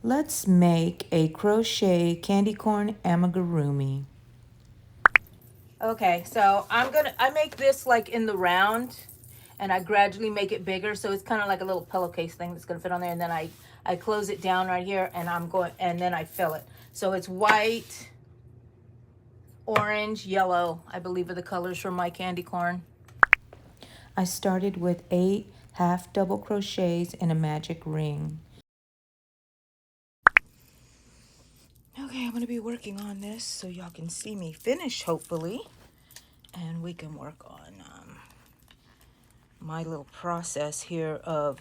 Let's make a crochet candy corn amigurumi. Okay, so I make this like in the round, and I gradually make it bigger, so it's kind of like a little pillowcase thing that's gonna fit on there, and then I close it down right here, and and then I fill it. So it's white, orange, yellow, I believe are the colors from my candy corn. I started with 8 half double crochets in a magic ring. Okay, I'm gonna be working on this so y'all can see me finish, hopefully, and we can work on my little process here of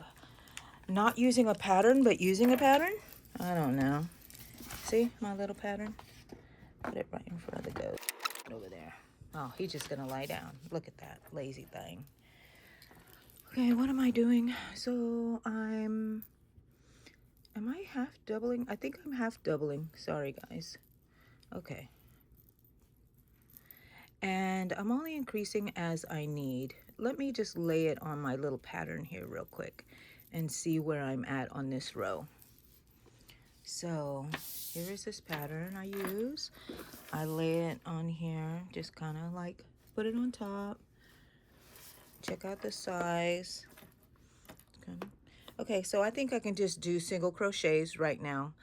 not using a pattern but using a pattern. I don't know. See my little pattern? Put it right in front of the goat over there. Oh, he's just gonna lie down. Look at that lazy thing. Okay, what am I doing? So am I half doubling? I think I'm half doubling. Sorry, guys. Okay. And I'm only increasing as I need. Let me just lay it on my little pattern here real quick and see where I'm at on this row. So here is this pattern I use. I lay it on here, just kind of like put it on top. Check out the size. Okay, so I think I can just do single crochets right now.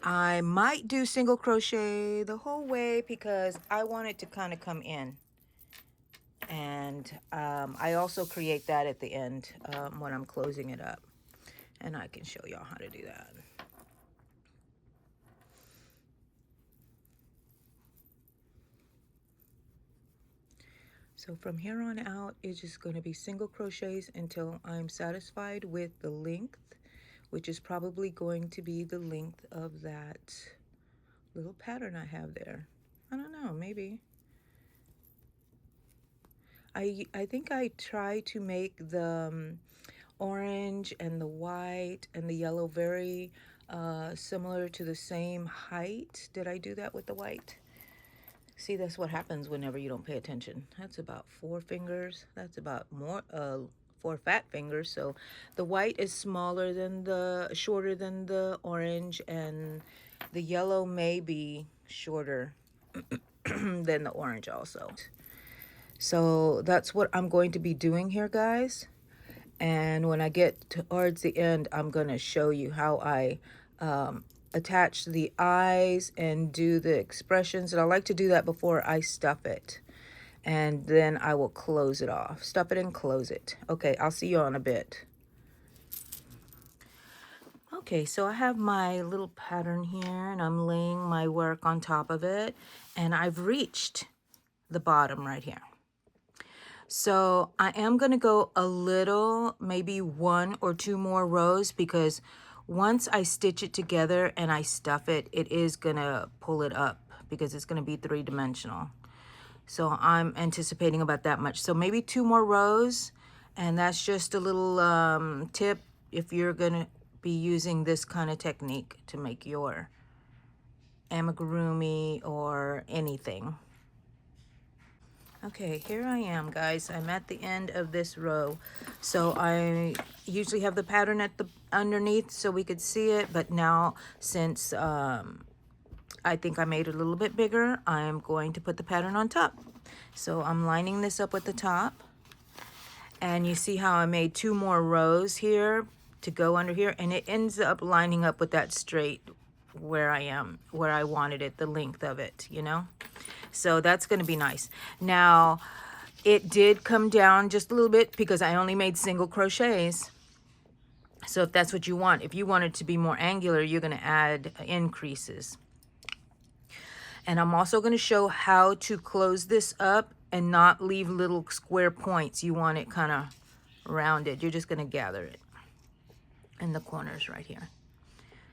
I might do single crochet the whole way because I want it to kind of come in. And I also create that at the end when I'm closing it up. And I can show y'all how to do that. So from here on out, it's just going to be single crochets until I'm satisfied with the length, which is probably going to be the length of that little pattern I have there. I don't know, maybe. I think I try to make the orange and the white and the yellow very similar to the same height. Did I do that with the white? See, that's what happens whenever you don't pay attention. That's about 4 fingers. That's about 4 fat fingers. So the white is shorter than the orange, and the yellow may be shorter than the orange also. So that's what I'm going to be doing here, guys. And when I get towards the end, I'm going to show you how I attach the eyes and do the expressions. And I like to do that before I stuff it. And then I will close it off. Stuff it and close it. Okay, I'll see you in a bit. Okay, so I have my little pattern here, and I'm laying my work on top of it. And I've reached the bottom right here. So I am going to go a little, maybe 1 or 2 more rows, because once I stitch it together and I stuff it, it is going to pull it up because it's going to be 3-dimensional. So I'm anticipating about that much. So maybe 2 more rows, and that's just a little tip if you're going to be using this kind of technique to make your amigurumi or anything. Okay, here I am, guys. I'm at the end of this row. So I usually have the pattern at the underneath so we could see it, but now since I think I made it a little bit bigger, I'm going to put the pattern on top. So I'm lining this up with the top, and you see how I made 2 more rows here to go under here, and it ends up lining up with that straight where I wanted it, the length of it, you know. So that's going to be nice. Now, it did come down just a little bit because I only made single crochets. So if that's what you want, if you want it to be more angular, you're going to add increases. And I'm also going to show how to close this up and not leave little square points. You want it kind of rounded. You're just going to gather it in the corners right here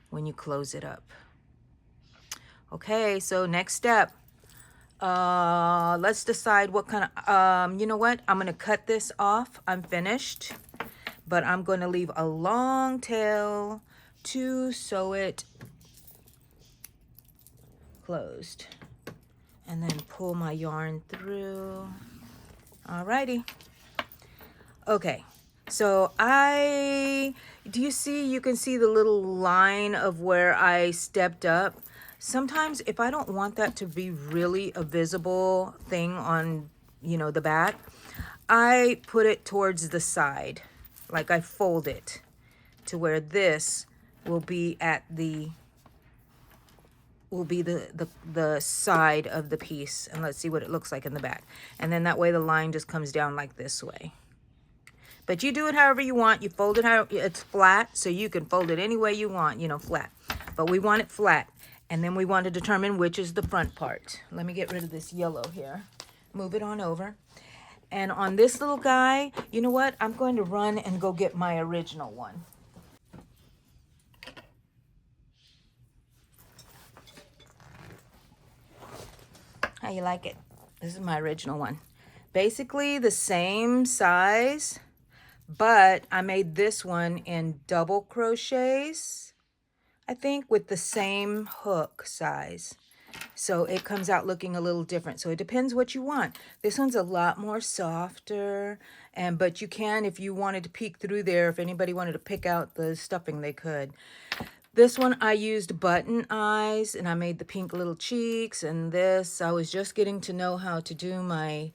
when you close it up. Okay, so next step. Let's decide what kind of, you know what? I'm going to cut this off. I'm finished, but I'm going to leave a long tail to sew it closed, and then pull my yarn through. Alrighty. Okay. So do you see, you can see the little line of where I stepped up. Sometimes if I don't want that to be really a visible thing on, you know, the back, I put it towards the side. Like I fold it to where this will be at the the side of the piece. And let's see what it looks like in the back. And then that way the line just comes down like this way. But you do it however you want. You fold it how it's flat, so you can fold it any way you want, you know, flat. But we want it flat. And then we want to determine which is the front part. Let me get rid of this yellow here. Move it on over. And on this little guy, you know what? I'm going to run and go get my original one. How you like it? This is my original one. Basically the same size, but I made this one in double crochets, I think, with the same hook size. So it comes out looking a little different. So it depends what you want. This one's a lot more softer, but you can, if you wanted to peek through there, if anybody wanted to pick out the stuffing, they could. This one I used button eyes, and I made the pink little cheeks. And this, I was just getting to know how to do my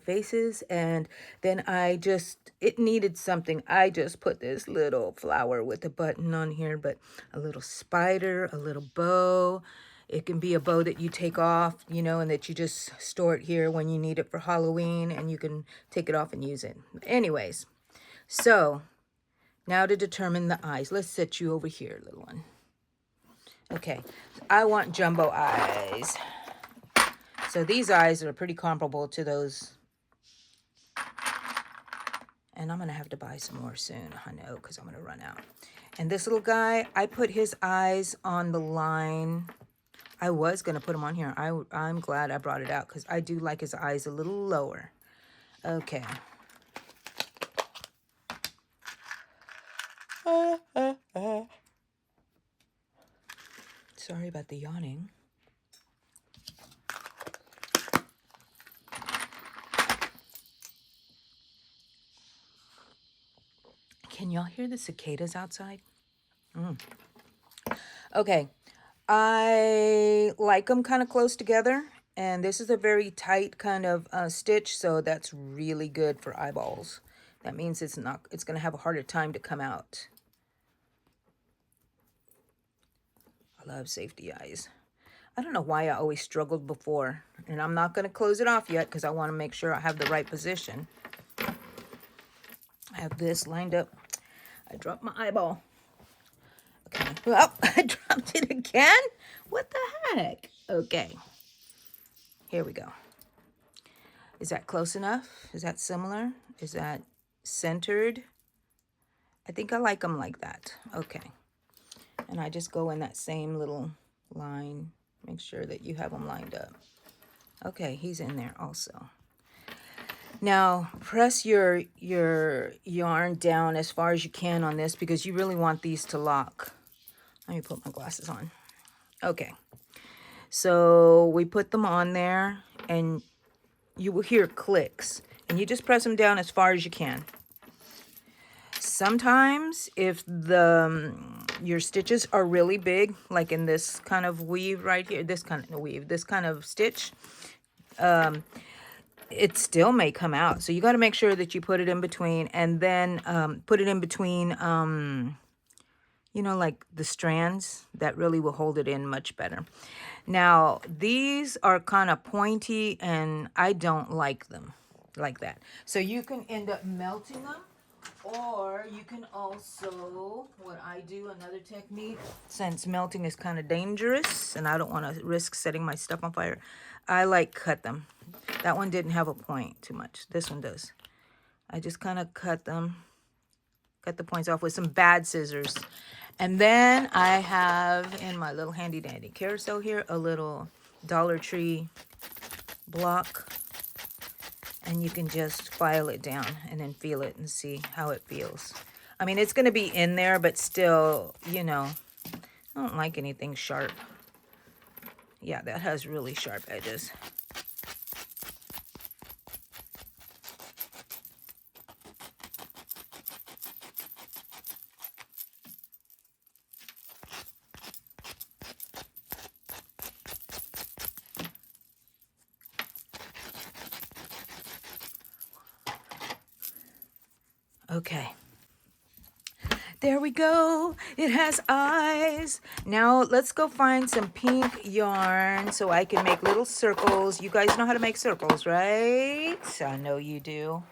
faces, and then it needed something. I just put this little flower with a button on here, but a little spider, a little bow. It can be a bow that you take off, you know, and that you just store it here when you need it for Halloween, and you can take it off and use it. Anyways, so now to determine the eyes. Let's set you over here, little one. Okay, I want jumbo eyes. So these eyes are pretty comparable to those. And I'm going to have to buy some more soon, I know, because I'm going to run out. And this little guy, I put his eyes on the line. I was going to put him on here. I'm glad I brought it out because I do like his eyes a little lower. Okay. Sorry about the yawning. Can y'all hear the cicadas outside? Okay. I like them kind of close together. And this is a very tight kind of stitch, so that's really good for eyeballs. That means it's going to have a harder time to come out. I love safety eyes. I don't know why I always struggled before. And I'm not going to close it off yet because I want to make sure I have the right position. I have this lined up. I dropped my eyeball. Okay. Well, I dropped it again? What the heck? Okay. Here we go. Is that close enough? Is that similar? Is that centered? I think I like them like that. Okay. And I just go in that same little line. Make sure that you have them lined up. Okay, he's in there also. Now, press your yarn down as far as you can on this because you really want these to lock. Let me put my glasses on. Okay. So we put them on there and you will hear clicks. And you just press them down as far as you can. Sometimes if your stitches are really big, like in this kind of weave right here, this kind of stitch, it still may come out. So you got to make sure that you put it in between, and then put it in between, you know, like the strands. That really will hold it in much better. Now, these are kind of pointy, and I don't like them like that. So you can end up melting them. Or you can also, what I do, another technique, since melting is kind of dangerous and I don't want to risk setting my stuff on fire, I like cut them. That one didn't have a point too much. This one does. I just kind of cut them, cut the points off with some bad scissors. And then I have in my little handy dandy carousel here a little Dollar Tree block. And you can just file it down and then feel it and see how it feels. I mean, it's going to be in there, but still, you know, I don't like anything sharp. Yeah, that has really sharp edges. Okay. There we go. It has eyes. Now let's go find some pink yarn so I can make little circles. You guys know how to make circles, right? I know you do.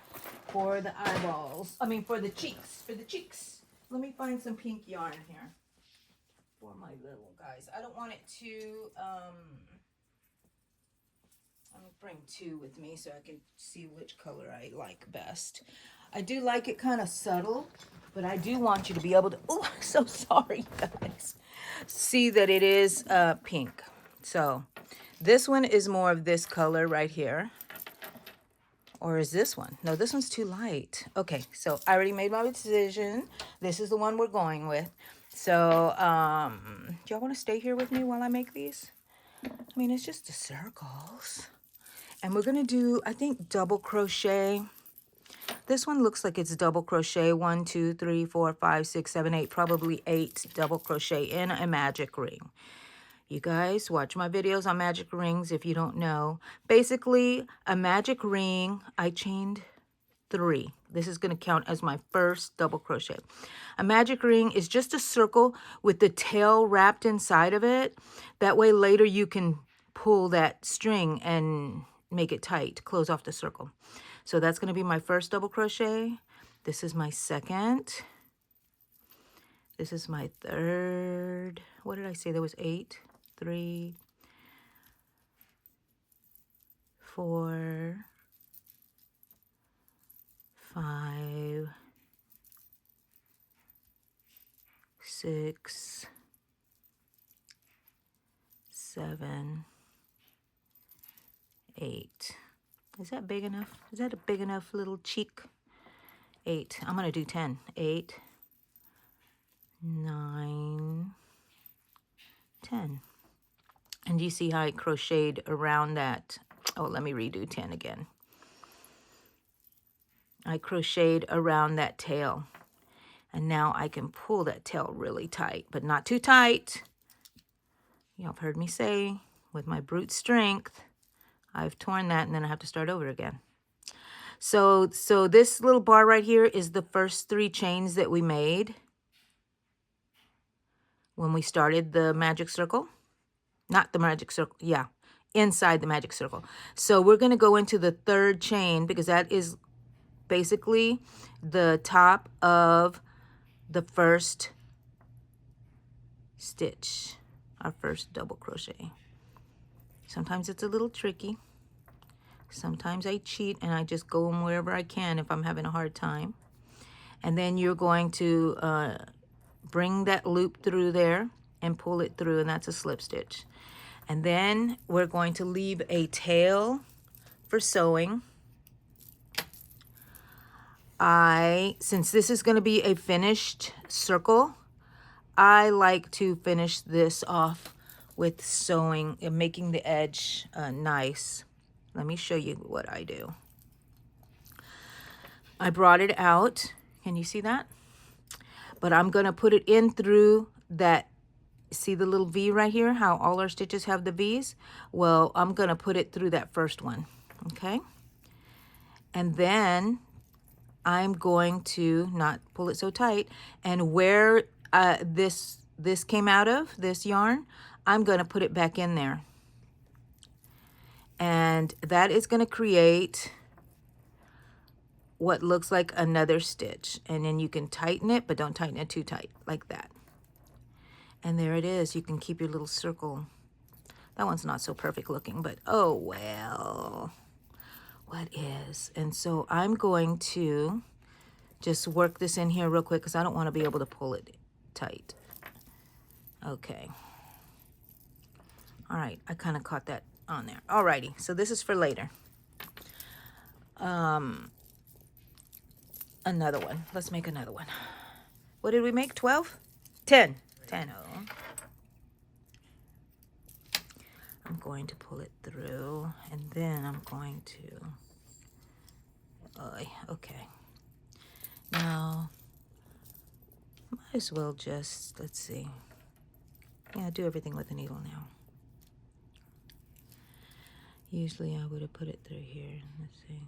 For the eyeballs. I mean, for the cheeks. For the cheeks. Let me find some pink yarn here for my little guys. I don't want it to, I'm going to bring two with me so I can see which color I like best. I do like it kind of subtle, but I do want you to be able to, oh, I'm so sorry, guys. See that it is pink. So this one is more of this color right here. Or is this one? No, this one's too light. Okay, so I already made my decision. This is the one we're going with. So, do y'all want to stay here with me while I make these? I mean, it's just the circles. And we're going to do, I think, double crochet. This one looks like it's double crochet. 1, 2, 3, 4, 5, 6, 7, 8. Probably 8 double crochet in a magic ring. You guys watch my videos on magic rings if you don't know. Basically, a magic ring, I chained 3. This is going to count as my first double crochet. A magic ring is just a circle with the tail wrapped inside of it. That way later you can pull that string and make it tight, close off the circle. So that's going to be my first double crochet. This is my second. This is my third. What did I say? There was 8. 3, 4, 5, 6, 7, 8. Is that big enough? Is that a big enough little cheek? 8. I'm going to do 10. 8, 9, 10. And you see how I crocheted around that? Oh, let me redo 10 again. I crocheted around that tail. And now I can pull that tail really tight, but not too tight. Y'all have heard me say, with my brute strength, I've torn that and then I have to start over again. So this little bar right here is the first 3 chains that we made when we started the magic circle. Not the magic circle, yeah, inside the magic circle. So we're going to go into the 3rd chain because that is basically the top of the first stitch, our first double crochet. Sometimes it's a little tricky. Sometimes I cheat and I just go wherever I can if I'm having a hard time. And then you're going to bring that loop through there and pull it through, and that's a slip stitch. And then we're going to leave a tail for sewing. Since this is going to be a finished circle, I like to finish this off with sewing and making the edge nice. Let me show you what I do. I brought it out. Can you see that? But I'm going to put it in through that. See the little V right here, how all our stitches have the V's? Well, I'm going to put it through that first one, okay? And then I'm going to not pull it so tight. And where this came out of, this yarn, I'm going to put it back in there. And that is going to create what looks like another stitch. And then you can tighten it, but don't tighten it too tight, like that. And there it is. You can keep your little circle. That one's not so perfect looking, but oh well. What is? And so I'm going to just work this in here real quick because I don't want to be able to pull it tight. Okay. All right. I kind of caught that on there. Alrighty. So this is for later. Another one. Let's make another one. What did we make? 12? 10. 10. Oh. I'm going to pull it through, and then I'm going to, okay. Now, might as well just, let's see. Yeah, do everything with a needle now. Usually I would have put it through here. Let's see.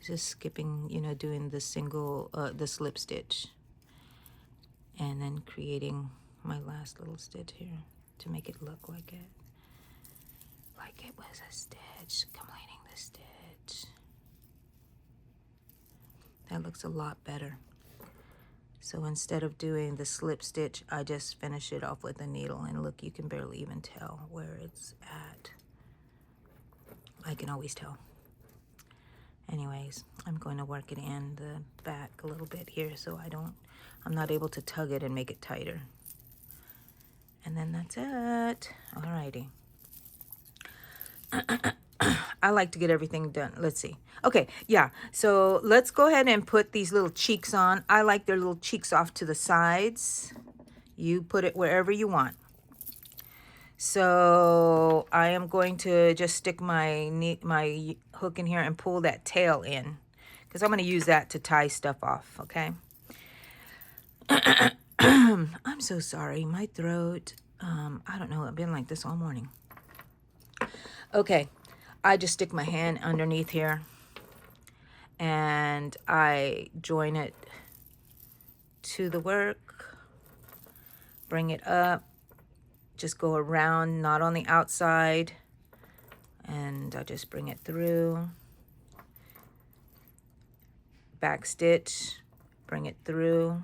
Just skipping, you know, doing the single, the slip stitch. And then creating my last little stitch here to make it look like it. Like it was a stitch, completing the stitch. That looks a lot better. So instead of doing the slip stitch, I just finish it off with a needle. And look, you can barely even tell where it's at. I can always tell. Anyways, I'm going to work it in the back a little bit here so I'm not able to tug it and make it tighter. And then that's it. Alrighty. I like to get everything done. Let's see. Okay, yeah. So let's go ahead and put these little cheeks on. I like their little cheeks off to the sides. You put it wherever you want. So I am going to just stick my hook in here and pull that tail in, because I'm going to use that to tie stuff off, okay? I'm so sorry. My throat, I don't know. I've been like this all morning. Okay. I just stick my hand underneath here and I join it to the work, bring it up, just go around, not on the outside, and I just bring it through, back stitch, bring it through,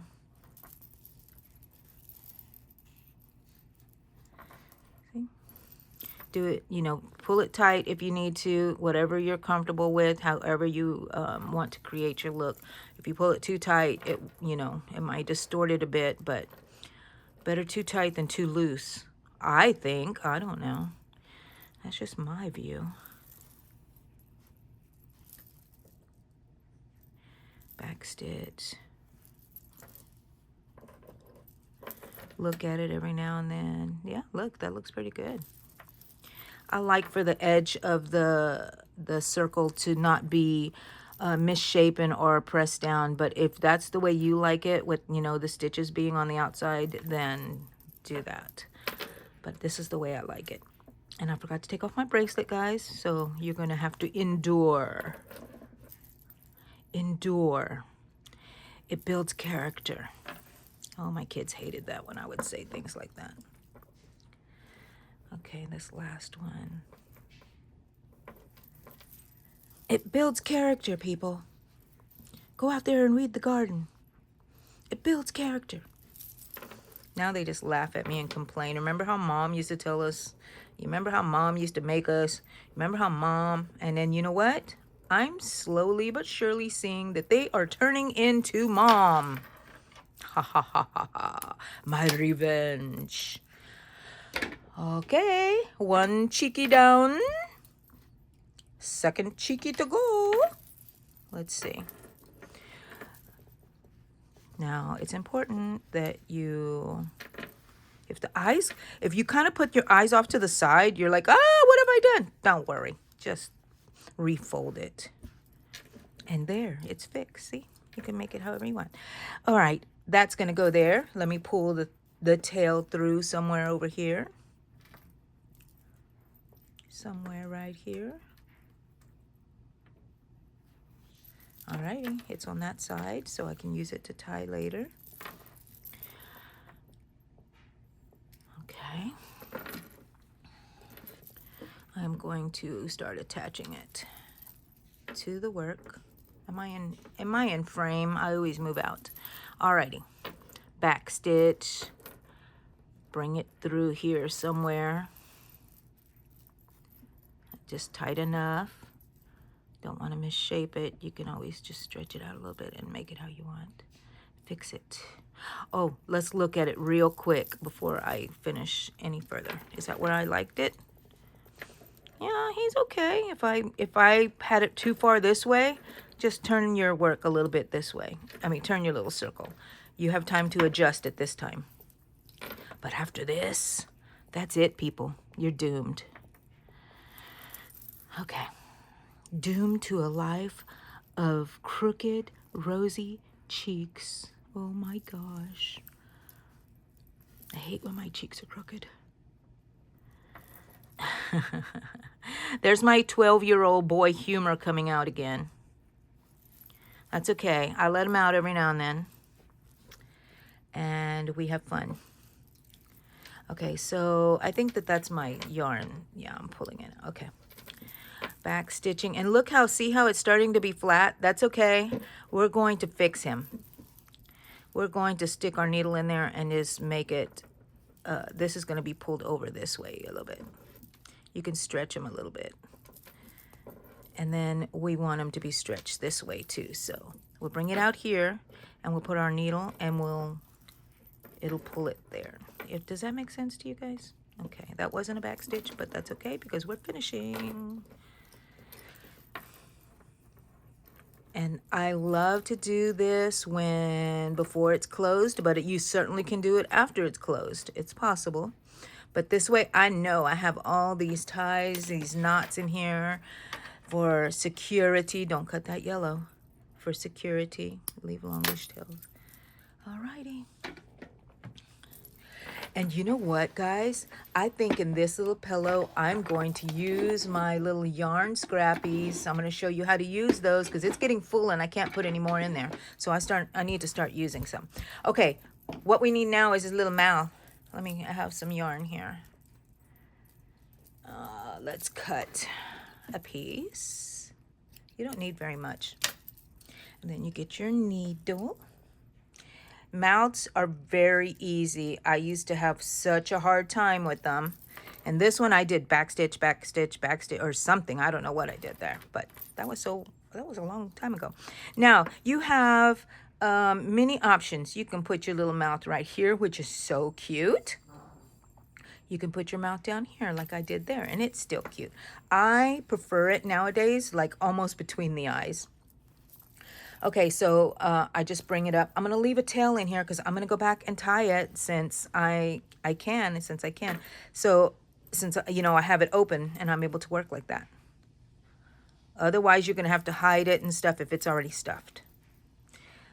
do it, you know, pull it tight if you need to, whatever you're comfortable with, however you want to create your look. If you pull it too tight, it, you know, it might distort it a bit, but better too tight than too loose, I think. I don't know. That's just my view. Back stitch. Look at it every now and then. Yeah, look, that looks pretty good. I like for the edge of the circle to not be misshapen or pressed down, but if that's the way you like it, with, you know, the stitches being on the outside, then do that. But this is the way I like it. And I forgot to take off my bracelet, guys, so you're going to have to endure. Endure. It builds character. Oh, my kids hated that when I would say things like that. Okay, this last one. It builds character, people. Go out there and read the garden. It builds character. Now they just laugh at me and complain. Remember how Mom used to tell us? You remember how Mom used to make us? Remember how Mom? And then you know what? I'm slowly but surely seeing that they are turning into Mom. Ha ha ha ha ha. My revenge. Okay, one cheeky down. Second cheeky to go. Let's see. Now, it's important that you, if you kind of put your eyes off to the side, you're like, ah, what have I done? Don't worry. Just refold it. And there, it's fixed. See? You can make it however you want. All right, that's going to go there. Let me pull the tail through somewhere over here. Somewhere right here. Alrighty, it's on that side, so I can use it to tie later. Okay. I'm going to start attaching it to the work. Am I in frame? I always move out. Alrighty. Back stitch. Bring it through here somewhere. Just tight enough. Don't want to misshape it. You can always just stretch it out a little bit and make it how you want. Fix it. Oh, let's look at it real quick before I finish any further. Is that where I liked it? Yeah, he's okay. If I had it too far this way, just turn your work a little bit this way. I mean, turn your little circle. You have time to adjust it this time. But after this, that's it, people. You're doomed. Okay. Doomed to a life of crooked, rosy cheeks. Oh my gosh. I hate when my cheeks are crooked. There's my 12-year-old boy humor coming out again. That's okay. I let them out every now and then. And we have fun. Okay, so I think that that's my yarn. Yeah, I'm pulling it. Okay. Back stitching. And look how, see how it's starting to be flat? That's okay. We're going to fix him. We're going to stick our needle in there and just make it, this is going to be pulled over this way a little bit. You can stretch him a little bit. And then we want him to be stretched this way too. So we'll bring it out here and we'll put our needle and it'll pull it there. Does that make sense to you guys? Okay, that wasn't a back stitch, but that's okay because we're finishing. And I love to do this before it's closed, but you certainly can do it after it's closed. It's possible. But this way I know I have all these ties, these knots in here for security. Don't cut that yellow. For security, leave longish tails. Alrighty. And you know what, guys? I think in this little pillow, I'm going to use my little yarn scrappies. I'm going to show you how to use those because it's getting full and I can't put any more in there. So I need to start using some. Okay, what we need now is this little mouth. I have some yarn here. Let's cut a piece. You don't need very much. And then you get your needle. Mouths are very easy. I used to have such a hard time with them. And this one I did back stitch, or something. I don't know what I did there, but that was a long time ago. Now, you have many options. You can put your little mouth right here, which is so cute. You can put your mouth down here like I did there, and it's still cute. I prefer it nowadays, like almost between the eyes. Okay, so I just bring it up. I'm going to leave a tail in here because I'm going to go back and tie it since I can. So since, you know, I have it open and I'm able to work like that. Otherwise, you're going to have to hide it and stuff if it's already stuffed.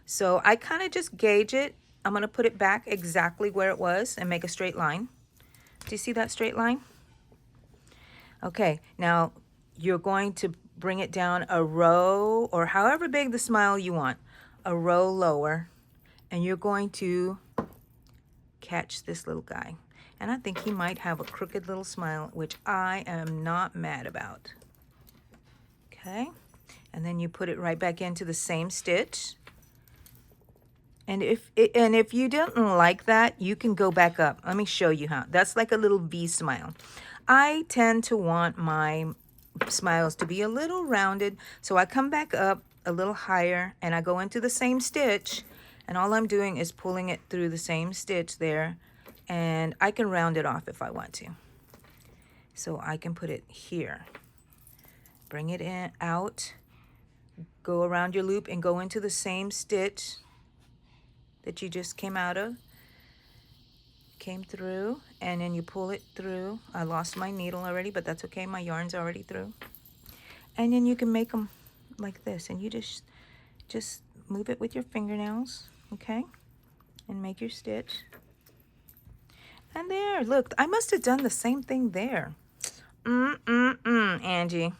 So I kind of just gauge it. I'm going to put it back exactly where it was and make a straight line. Do you see that straight line? Okay, now you're going to bring it down a row or however big the smile you want, a row lower, and you're going to catch this little guy. And I think he might have a crooked little smile, which I am not mad about. Okay, and then you put it right back into the same stitch. And if you didn't like that, you can go back up. Let me show you how. That's like a little V smile. I tend to want my smiles to be a little rounded, so I come back up a little higher and I go into the same stitch, and all I'm doing is pulling it through the same stitch there, and I can round it off if I want to. So I can put it here, bring it in out, go around your loop and go into the same stitch that you just came through, and then you pull it through. I lost my needle already, but that's okay. My yarn's already through. And then you can make them like this, and you just move it with your fingernails, okay? And make your stitch. And there, look, I must have done the same thing there. Angie.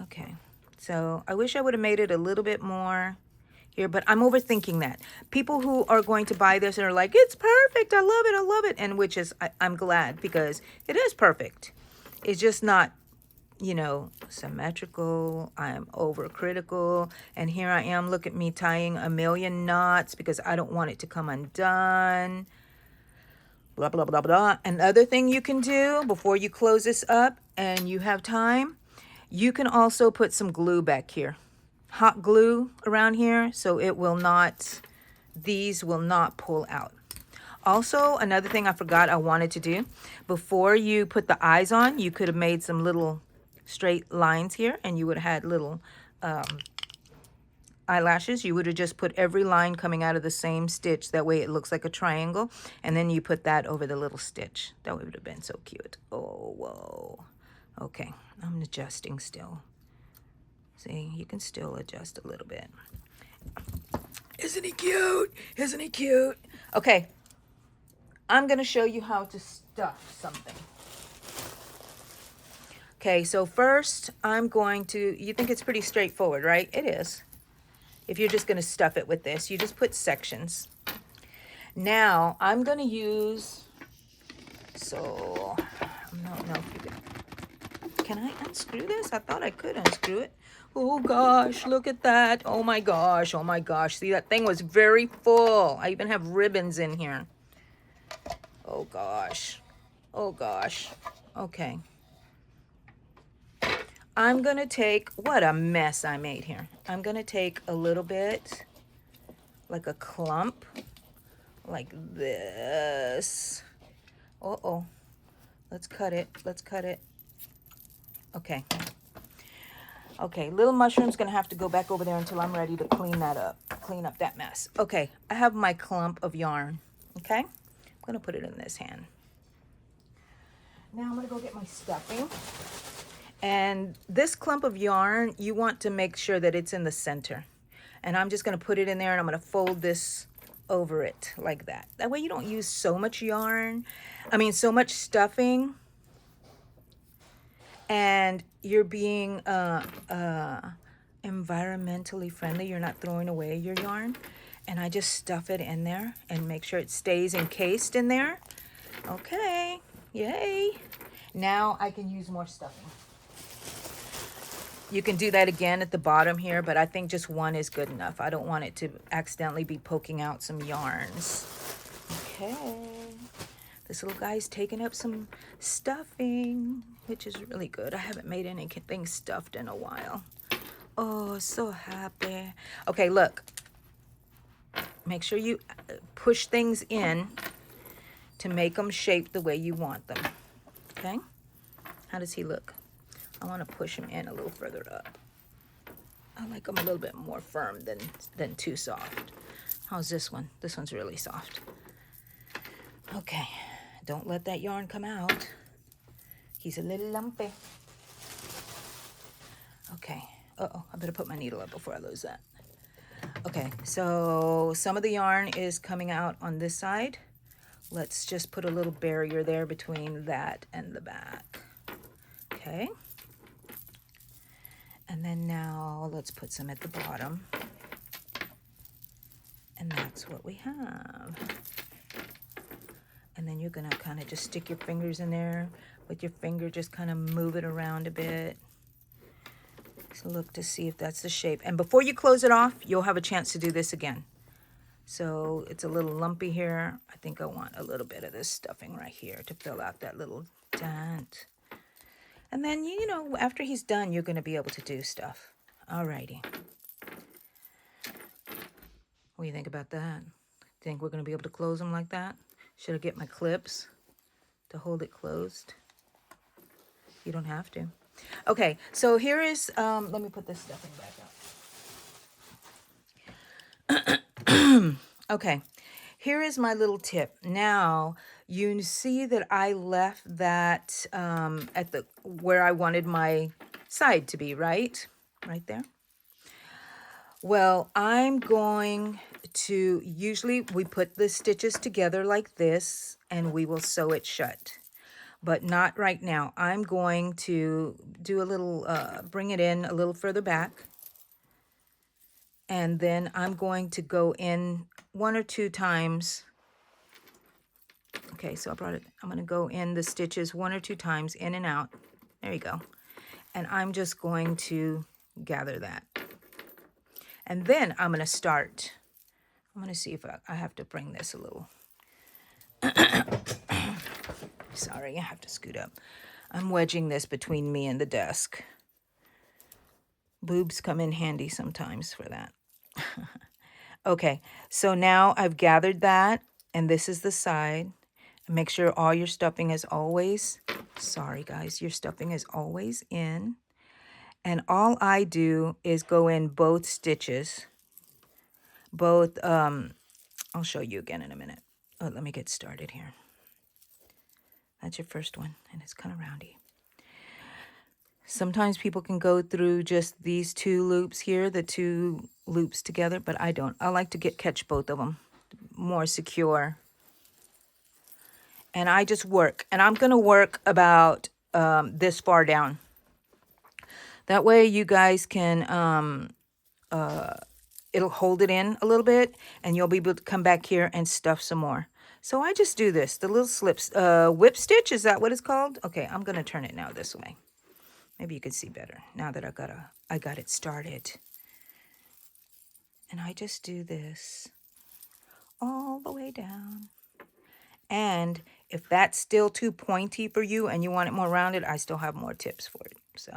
Okay, so I wish I would have made it a little bit more here, but I'm overthinking that. People who are going to buy this and are like, it's perfect, I love it, and which is, I'm glad, because it is perfect. It's just not, you know, symmetrical. I'm overcritical, and here I am, look at me tying a million knots because I don't want it to come undone. Blah, blah, blah, blah. Another thing you can do before you close this up and you have time, you can also put some glue back here. Hot glue around here so it will not, these will not pull out. Also, another thing I forgot I wanted to do, before you put the eyes on, you could have made some little straight lines here, and you would have had little eyelashes. You would have just put every line coming out of the same stitch. That way it looks like a triangle, and then you put that over the little stitch. That would have been so cute. Oh, whoa. Okay, I'm adjusting still. See, you can still adjust a little bit. Isn't he cute? Isn't he cute? Okay, I'm going to show you how to stuff something. Okay, so first I'm going to, you think it's pretty straightforward, right? It is. if you're just going to stuff it with this. You just put sections. Now I'm going to use, so I don't know if you can I unscrew this? I thought I could unscrew it. Oh gosh, look at that. Oh my gosh, oh my gosh. See, that thing was very full. I even have ribbons in here. Oh gosh, oh gosh. Okay. I'm gonna take, what a mess I made here. I'm gonna take a little bit, like a clump, like this. Uh-oh, let's cut it, let's cut it. Okay. Okay, little mushroom's gonna have to go back over there until I'm ready to clean that up, clean up that mess. Okay, I have my clump of yarn, okay? I'm gonna put it in this hand. Now I'm gonna go get my stuffing. And this clump of yarn, you want to make sure that it's in the center. And I'm just gonna put it in there and I'm gonna fold this over it like that. That way you don't use so much yarn, so much stuffing. And you're being environmentally friendly. You're not throwing away your yarn. And I just stuff it in there and make sure it stays encased in there. Okay, yay. Now I can use more stuffing. You can do that again at the bottom here, but I think just one is good enough. I don't want it to accidentally be poking out some yarns. Okay. This little guy's taking up some stuffing, which is really good. I haven't made anything stuffed in a while. Oh, so happy. Okay, look. Make sure you push things in to make them shape the way you want them. Okay? How does he look? I want to push him in a little further up. I like them a little bit more firm than too soft. How's this one? This one's really soft. Okay. Don't let that yarn come out. He's a little lumpy. Okay. Uh-oh, I better put my needle up before I lose that. Okay, so some of the yarn is coming out on this side. Let's just put a little barrier there between that and the back. Okay. And then now let's put some at the bottom. And that's what we have. And then you're gonna kind of just stick your fingers in there. With your finger, just kind of move it around a bit. So look to see if that's the shape. And before you close it off, you'll have a chance to do this again. So it's a little lumpy here. I think I want a little bit of this stuffing right here to fill out that little dent. And then, you know, after he's done, you're gonna be able to do stuff. Alrighty. What do you think about that? Think we're gonna be able to close them like that? Should I get my clips to hold it closed? You don't have to. Okay, so here is, let me put this stuffing back up. Okay, here is my little tip. Now, you see that I left that at the where I wanted my side to be, right? Right there. Well, I'm going to, usually we put the stitches together like this and we will sew it shut. But not right now. I'm going to do a little, bring it in a little further back. And then I'm going to go in 1 or 2 times. Okay, so I brought it, I'm gonna go in the stitches 1 or 2 times, in and out. There you go. And I'm just going to gather that. And then I'm gonna start. I'm gonna see if I have to bring this a little. Sorry, I have to scoot up. I'm wedging this between me and the desk. Boobs come in handy sometimes for that. Okay, so now I've gathered that, and this is the side. Make sure all your stuffing is always, sorry guys, your stuffing is always in. And all I do is go in both stitches. Both, I'll show you again in a minute. Oh, let me get started here. That's your first one, and it's kind of roundy. Sometimes people can go through just these 2 loops here, the 2 loops together, but I don't. I like to catch both of them, more secure. And I just work, and I'm going to work about this far down. That way you guys can it'll hold it in a little bit, and you'll be able to come back here and stuff some more. So I just do this, the little slips, whip stitch, is that what it's called? Okay, I'm gonna turn it now this way. Maybe you can see better now that I got it started. And I just do this all the way down. And if that's still too pointy for you and you want it more rounded, I still have more tips for it. So,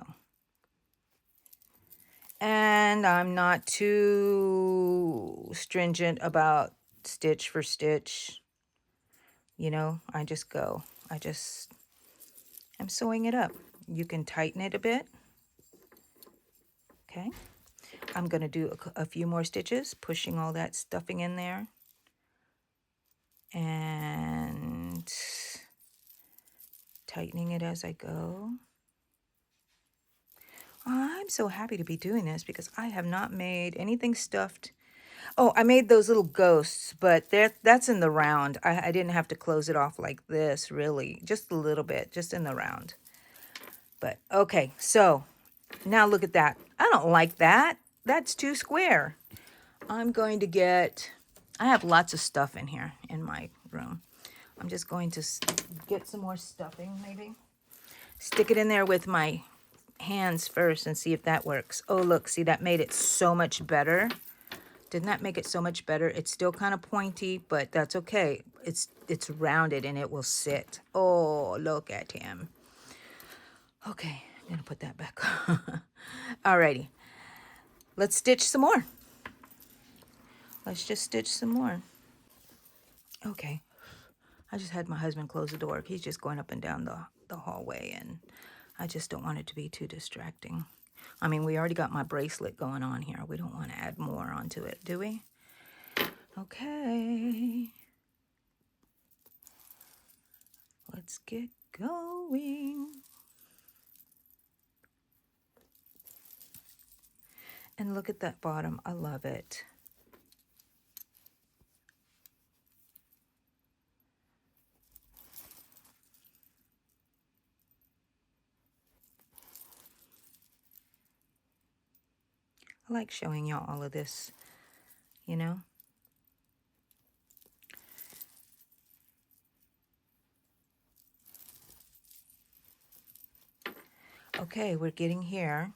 and I'm not too stringent about stitch for stitch. You know, I just go. I'm sewing it up. You can tighten it a bit. Okay. I'm going to do a few more stitches, pushing all that stuffing in there. And tightening it as I go. I'm so happy to be doing this because I have not made anything stuffed. Oh, I made those little ghosts, but that's in the round. I didn't have to close it off like this, really. Just a little bit, just in the round. But, okay, so now look at that. I don't like that. That's too square. I'm going to get... I have lots of stuff in here in my room. I'm just going to get some more stuffing, maybe. Stick it in there with my hands first and see if that works. Oh, look, see, that made it so much better. Didn't that make it so much better? It's still kind of pointy, but that's okay. It's rounded and it will sit. Oh, look at him. Okay, I'm going to put that back on. Alrighty. Let's stitch some more. Let's just stitch some more. Okay. I just had my husband close the door. He's just going up and down the hallway, and I just don't want it to be too distracting. I mean, we already got my bracelet going on here. We don't want to add more onto it, do we? Okay. Let's get going. And look at that bottom. I love it. I like showing y'all all of this, you know? Okay, we're getting here.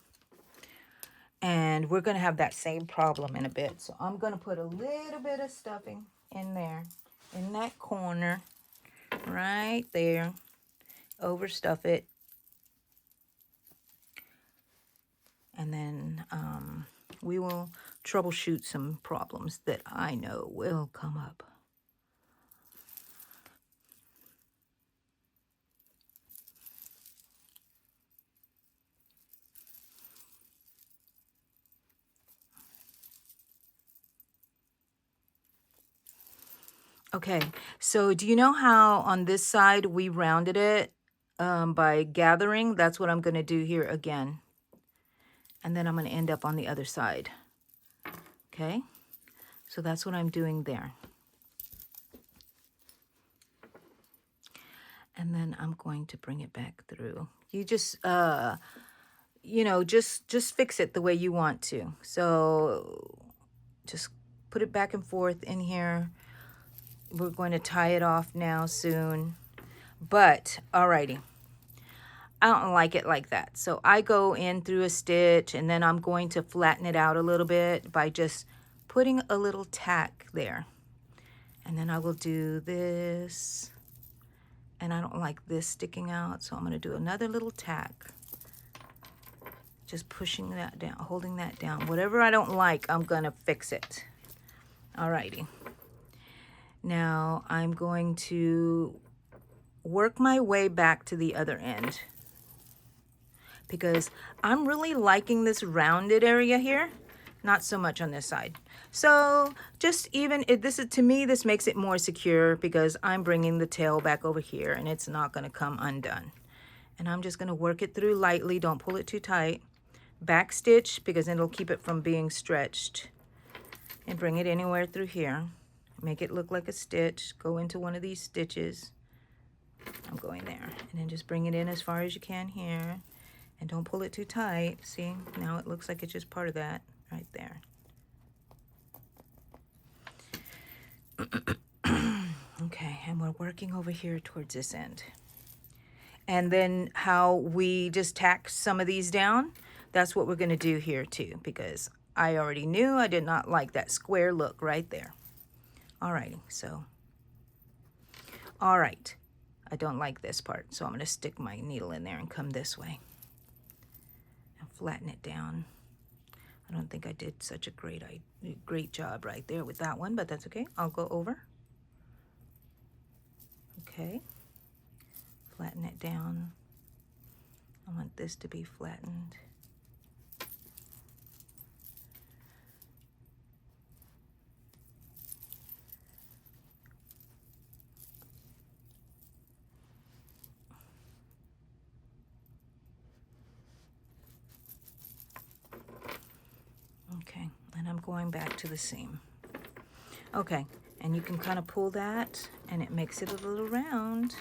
And we're going to have that same problem in a bit. So I'm going to put a little bit of stuffing in there, in that corner, right there. Overstuff it. And then we will troubleshoot some problems that I know will come up. Okay, so do you know how on this side we rounded it by gathering? That's what I'm going to do here again. And then I'm going to end up on the other side. Okay, so that's what I'm doing there. And then I'm going to bring it back through. You just, you know, just fix it the way you want to. So just put it back and forth in here. We're going to tie it off now soon. But, alrighty. I don't like it like that. So I go in through a stitch, and then I'm going to flatten it out a little bit by just putting a little tack there. And then I will do this. And I don't like this sticking out, so I'm going to do another little tack. Just pushing that down, holding that down. Whatever I don't like, I'm going to fix it. Alrighty. Now I'm going to work my way back to the other end, because I'm really liking this rounded area here. Not so much on this side. So just even, this is, to me, this makes it more secure because I'm bringing the tail back over here and it's not going to come undone. And I'm just going to work it through lightly. Don't pull it too tight. Back stitch, because it'll keep it from being stretched. And bring it anywhere through here. Make it look like a stitch. Go into one of these stitches. I'm going there. And then just bring it in as far as you can here. And don't pull it too tight. See, now it looks like it's just part of that right there. Okay, and we're working over here towards this end. And then how we just tack some of these down, that's what we're going to do here too, because I already knew I did not like that square look right there. Alrighty, so, all right. I don't like this part, so I'm going to stick my needle in there and come this way and flatten it down. I don't think I did such a great job right there with that one, but that's okay. I'll go over. Okay, flatten it down. I want this to be flattened. Okay, and I'm going back to the seam. Okay, and you can kind of pull that and it makes it a little round.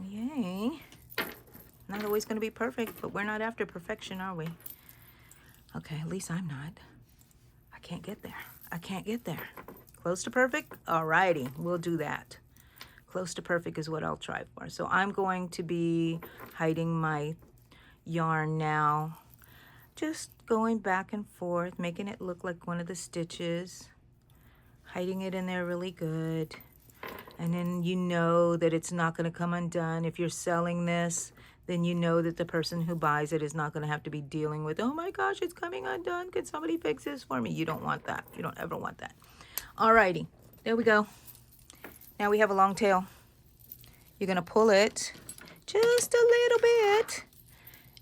Yay. Not always going to be perfect, but we're not after perfection, are we? Okay, at least I'm not. I can't get there. I can't get there. Close to perfect? Alrighty, we'll do that. Close to perfect is what I'll try for. So I'm going to be hiding my yarn now. Just going back and forth, making it look like one of the stitches. Hiding it in there really good. And then you know that it's not going to come undone. If you're selling this, then you know that the person who buys it is not going to have to be dealing with, oh my gosh, it's coming undone. Could somebody fix this for me? You don't want that. You don't ever want that. Alrighty, there we go. Now we have a long tail. You're going to pull it just a little bit.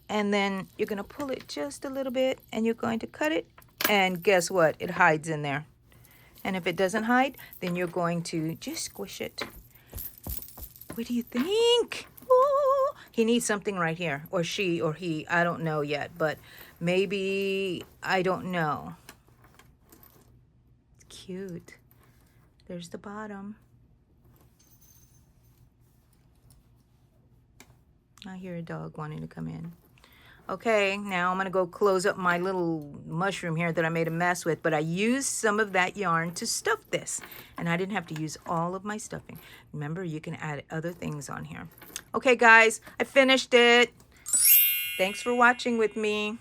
And then you're going to pull it just a little bit and you're going to cut it. And guess what? It hides in there. And if it doesn't hide, then you're going to just squish it. What do you think? Oh, he needs something right here. Or she or he. I don't know yet. But maybe, I don't know. It's cute. There's the bottom. I hear a dog wanting to come in. Okay, now I'm going to go close up my little mushroom here that I made a mess with, but I used some of that yarn to stuff this, and I didn't have to use all of my stuffing. Remember, you can add other things on here. Okay, guys, I finished it. Thanks for watching with me.